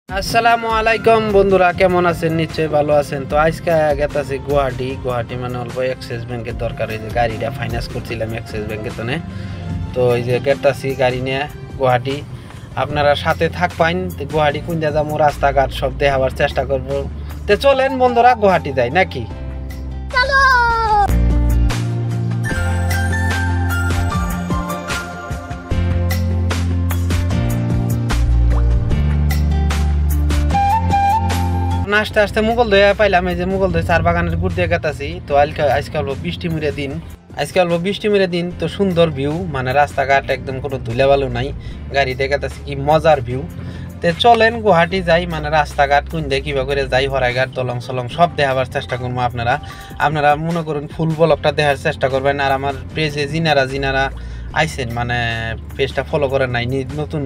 আসসালামু আলাইকুম বন্ধুরা, কেমন আছেন? নিশ্চয়ই ভালো আছেন। তো আজকে গেতাছি গুয়াহাটি মানে অল্প এক্সিস ব্যাংকের দরকার। এই যে গাড়িটা ফাইন্যান্স করছিলাম এক্সিস ব্যাংকের তনে, তো এই যে গেতাছি গাড়ি নিয়ে গুয়াহাটি। আপনারা সাথে থাকবেন। গুয়াহাটি কোন যাবো, রাস্তাঘাট সব দেখাবার চেষ্টা করব। তো চলেন বন্ধুরা, গুয়াহাটি যাই নাকি? আস্তে আস্তে মুগল দইয়া পাইলাম। এই যে মুগল দই চার বাগানের গুড় দিয়ে গেতাছি। তো আজকে অল্প বৃষ্টি মেরে দিন, তো সুন্দর ভিউ, মানে রাস্তাঘাট একদম কোনো ধুলাবালু নাই। গাড়ি দিয়ে গেতাছি, কি মজার ভিউ। তো চলেন গুয়াহাটি যাই, মানে রাস্তাঘাট কোন দিয়ে কিভাবে করে যাই, হরাইঘাট দলং সলং সব দেখাবার চেষ্টা করবো। আপনারা মনে করুন ফুল ব্লগটা দেখার চেষ্টা করবেন। আর আমার পেজে জিনারা আইসেন, মানে পেজটা ফলো করেন নাই, নতুন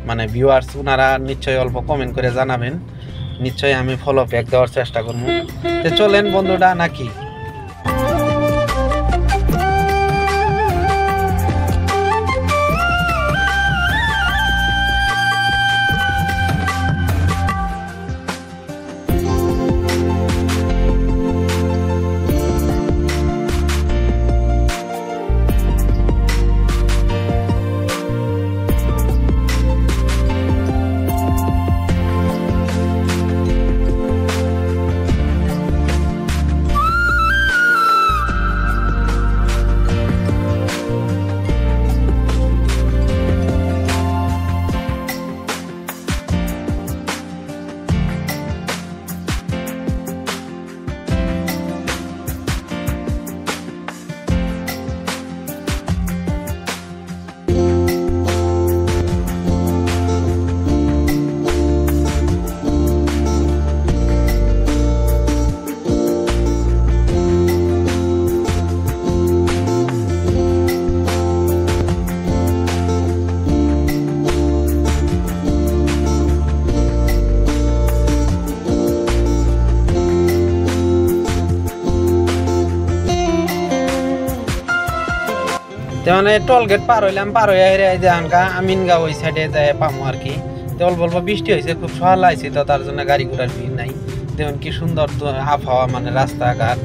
মানে ভিউয়ার্স, ওনারা নিশ্চয়ই অল্প কমেন্ট করে জানাবেন। নিশ্চয়ই আমি ফলো ব্যাক দেওয়ার চেষ্টা করবো। তো চলেন বন্ধুরা নাকি? মানে টোল গেট পার হইলাম, পার হইয়া হেরে যে আনকা আমিনগাঁও ওই সাইডে যায় পামো আর কি। তো অল্প অল্প বৃষ্টি হয়েছে, খুব সকাল আইছি, তো তার জন্য গাড়ি ঘোড়ার ভিড় নাই। তেমন কি সুন্দর আবহাওয়া, মানে রাস্তাঘাট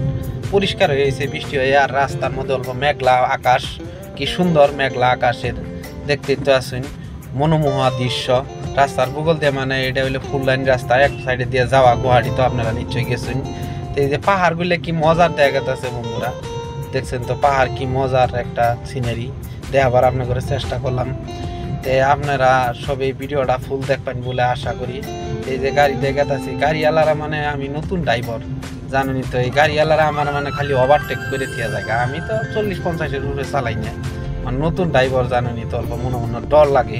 পরিষ্কার হয়ে গেছে বৃষ্টি হয়ে। আর রাস্তার মধ্যে অল্প মেঘলা আকাশ, কি সুন্দর মেঘলা আকাশের দেখতে তো আসেন, মনোমোহা দৃশ্য। রাস্তার ভূগোল দিয়ে, মানে এটা হইলে ফুল লাইন রাস্তা, এক সাইডে দিয়ে যাওয়া গুয়াহাটি, তো আপনারা নিশ্চয়ই গেছেন। তো এই যে পাহাড়গুলো কি মজার জায়গা আছে বন্ধুরা, দেখছেন তো পাহাড় কি মজার একটা সিনারি দেখাবার আপনাদের চেষ্টা করলাম। তো আপনারা সব এই ভিডিওটা ফুল দেখবেন বলে আশা করি। এই যে গাড়ি দেখে আছি, গাড়িওয়ালারা মানে আমি নতুন ড্রাইভার জানুনি, তো এই গাড়িওয়ালারা আমার মানে খালি ওভারটেক করে থিয়া জায়গা। আমি তো 40-50-এর উপরে চালাই না, মানে নতুন ড্রাইভার জানুনি, তো অল্প মনে ডর লাগে,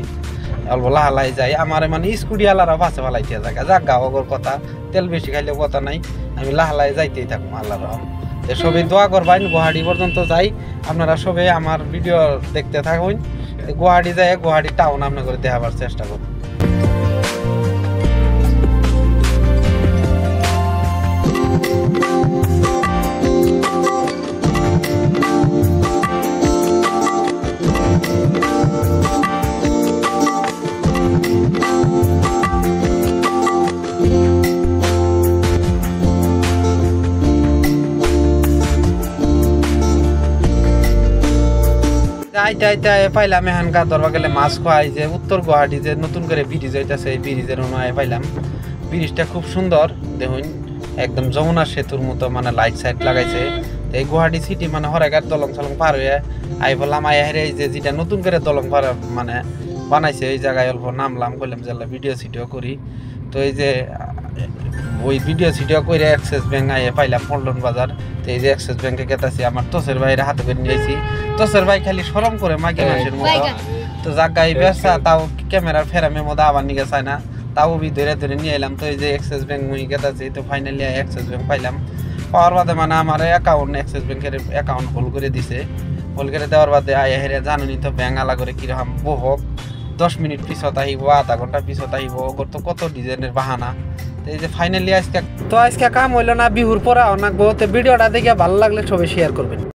অল্প লাহালাই যায়। আমার মানে স্কুটিওয়ালারা পাশে ফালাই থিয়া জায়গা জাগা ওগর কথা, তেল বেশি খাইলেও কথা নাই, আমি লাহালাই যাইতেই থাকবো আল্লাহর রহম। সবাই দোয়া করবেন গুয়াহাটি পর্যন্ত যাই। আপনারা সবাই আমার ভিডিও দেখতে থাকুন। গুয়াহাটি যায়, গুয়াহাটি টাউন আপনার করে দেখাবার চেষ্টা করুন। আইতে পাইলাম এখানকার দরবার গেলে মাছ খোয়াই, যে উত্তর গুয়াহাটি যে নতুন করে ব্রিজ হইতেছে, এই ব্রিজের অনুযায়ী পাইলাম। ব্রিজটা খুব সুন্দর দেখুন, একদম যমুনা সেতুর মতো, মানে লাইট সাইট লাগাইছে। এই গুয়াহাটি সিটি মানে হরাইঘাট দলং সলং পার হয়ে আই বললাম, হেরে এই যে যেটা নতুন করে দলং পার মানে বানাইছে, এই জায়গায় অল্প নামলাম, বললাম যে ভিডিও করি। তো এই যে ওই ভিডিও করে অ্যাক্সিস ব্যাংক আইয়ে পাইলাম পল্টন বাজার। তো এই যে অ্যাক্সিস ব্যাংকে গেতাছি, আমার তোসের ভাইয়ের হাতে করে নিয়েছি। তোসের ভাই খালি সরম করে মাইকে মাসের মতো, তো জায়গায় ব্যবসা, তাও ক্যামেরার ফেরামের মধ্যে আবার নিয়ে চায় না, তাও ধরে নিয়ে এলাম। তো এই যে অ্যাক্সিস ব্যাংক মুই গেতাছি, তো ফাইনালি অ্যাক্সিস ব্যাংক পাইলাম। পাওয়ার বাদে মানে আমার অ্যাক্সিস ব্যাংকের অ্যাকাউন্ট হোল করে দিছে। হোল করে দেওয়ার বাদে হেরে জানুনি তো ব্যাংক আলা করে কিরকম বহক, 10 মিনিট পিছত আহিব, আধা ঘন্টা পিছত আহিব, তো কত ডিজাইনের বাহানা। এই যে ফাইনালি আজকে কাম হইলো না, বিহুর পরে অনাকবো। তো ভিডিওটা দেখে ভালো লাগলে সবাই শেয়ার করবেন।